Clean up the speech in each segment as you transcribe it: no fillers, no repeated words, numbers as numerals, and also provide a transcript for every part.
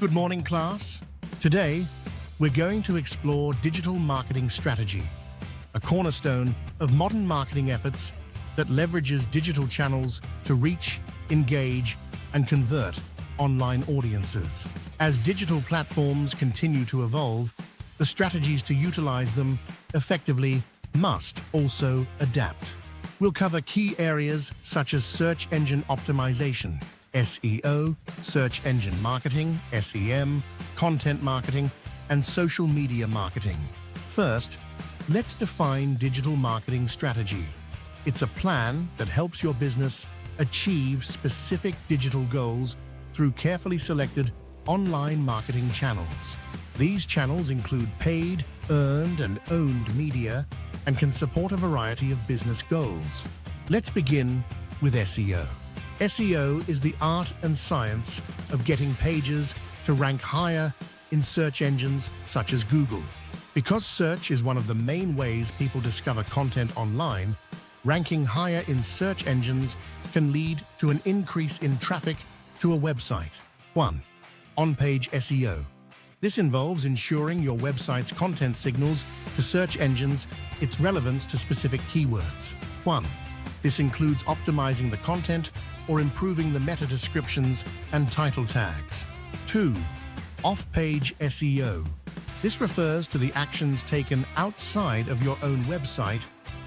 Good morning, class. Today, we're going to explore digital marketing strategy, a cornerstone of modern marketing efforts that leverages digital channels to reach, engage, and convert online audiences. As digital platforms continue to evolve, the strategies to utilize them effectively must also adapt. We'll cover key areas such as search engine optimization, SEO, search engine marketing, SEM, content marketing, and social media marketing. First, let's define digital marketing strategy. It's a plan that helps your business achieve specific digital goals through carefully selected online marketing channels. These channels include paid, earned, and owned media and can support a variety of business goals. Let's begin with SEO. SEO is the art and science of getting pages to rank higher in search engines such as Google. Because search is one of the main ways people discover content online, ranking higher in search engines can lead to an increase in traffic to a website. 1. On-page SEO. This involves ensuring your website's content signals to search engines its relevance to specific keywords. 1. This includes optimizing the content or improving the meta descriptions and title tags. 2. Off-page SEO. This refers to the actions taken outside of your own website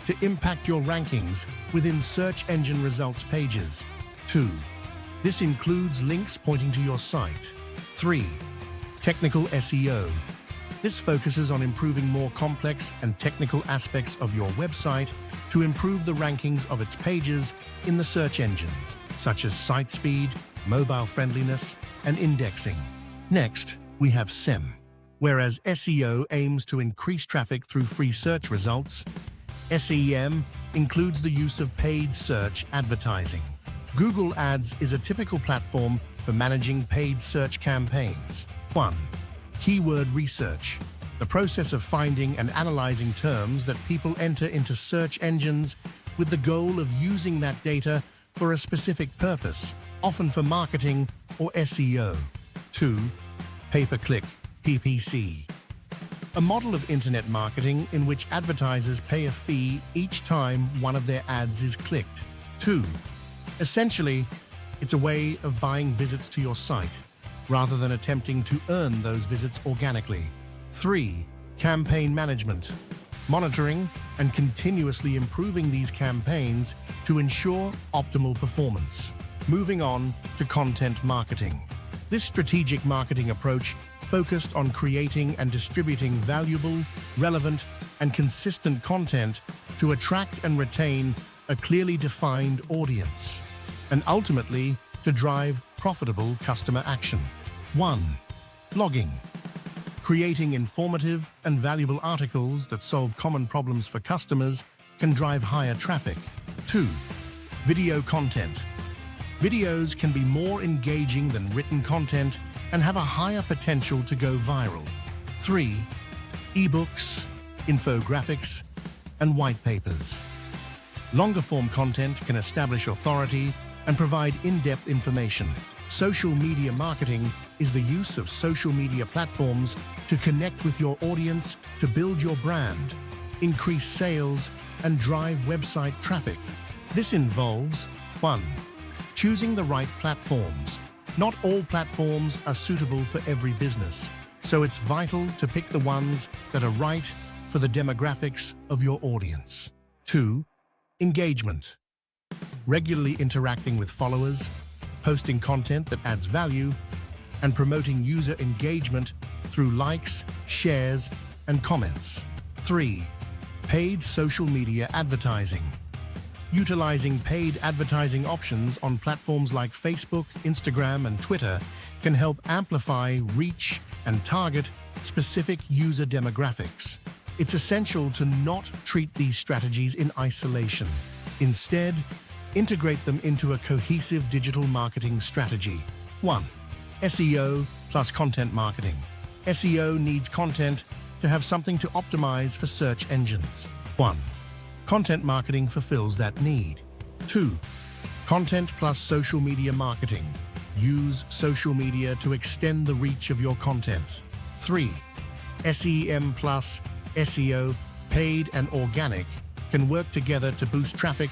to impact your rankings within search engine results pages. 2. This includes links pointing to your site. 3. Technical SEO. This focuses on improving more complex and technical aspects of your website to improve the rankings of its pages in the search engines, such as site speed, mobile friendliness, and indexing. Next, we have SEM. Whereas SEO aims to increase traffic through free search results, SEM includes the use of paid search advertising. Google Ads is a typical platform for managing paid search campaigns. 1. Keyword research. The process of finding and analyzing terms that people enter into search engines with the goal of using that data for a specific purpose, often for marketing or SEO. 2. Pay-per-click, PPC. A model of internet marketing in which advertisers pay a fee each time one of their ads is clicked. 2. Essentially, it's a way of buying visits to your site, rather than attempting to earn those visits organically. 3. Campaign management. Monitoring and continuously improving these campaigns to ensure optimal performance. Moving on to content marketing. This strategic marketing approach focused on creating and distributing valuable, relevant, and consistent content to attract and retain a clearly defined audience, and ultimately to drive profitable customer action. 1. Blogging. Creating informative and valuable articles that solve common problems for customers can drive higher traffic. 2. Video content. Videos can be more engaging than written content and have a higher potential to go viral. 3. Ebooks, infographics, and white papers. Longer-form content can establish authority and provide in-depth information. Social media marketing is the use of social media platforms to connect with your audience to build your brand, increase sales, and drive website traffic. This involves 1. Choosing the right platforms. Not all platforms are suitable for every business, so it's vital to pick the ones that are right for the demographics of your audience. 2. Engagement. Regularly interacting with followers, posting content that adds value, and promoting user engagement through likes, shares, and comments. 3. Paid social media advertising. Utilizing paid advertising options on platforms like Facebook, Instagram, and Twitter can help amplify, reach, and target specific user demographics. It's essential to not treat these strategies in isolation. Instead, integrate them into a cohesive digital marketing strategy. 1. SEO plus content marketing. SEO needs content to have something to optimize for search engines. 1. Content marketing fulfills that need. 2. Content plus social media marketing. Use social media to extend the reach of your content. 3. SEM plus SEO, paid and organic, can work together to boost traffic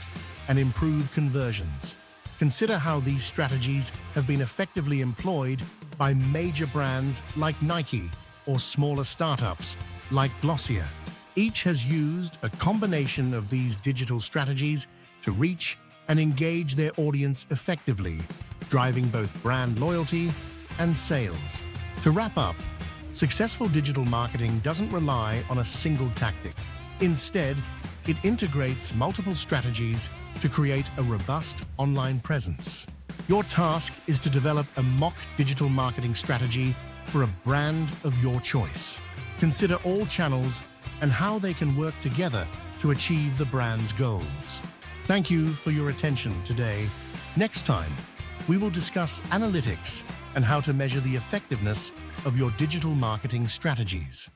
and improve conversions. Consider how these strategies have been effectively employed by major brands like Nike or smaller startups like Glossier. Each has used a combination of these digital strategies to reach and engage their audience effectively, driving both brand loyalty and sales. To wrap up, successful digital marketing doesn't rely on a single tactic. Instead, it integrates multiple strategies to create a robust online presence. Your task is to develop a mock digital marketing strategy for a brand of your choice. Consider all channels and how they can work together to achieve the brand's goals. Thank you for your attention today. Next time, we will discuss analytics and how to measure the effectiveness of your digital marketing strategies.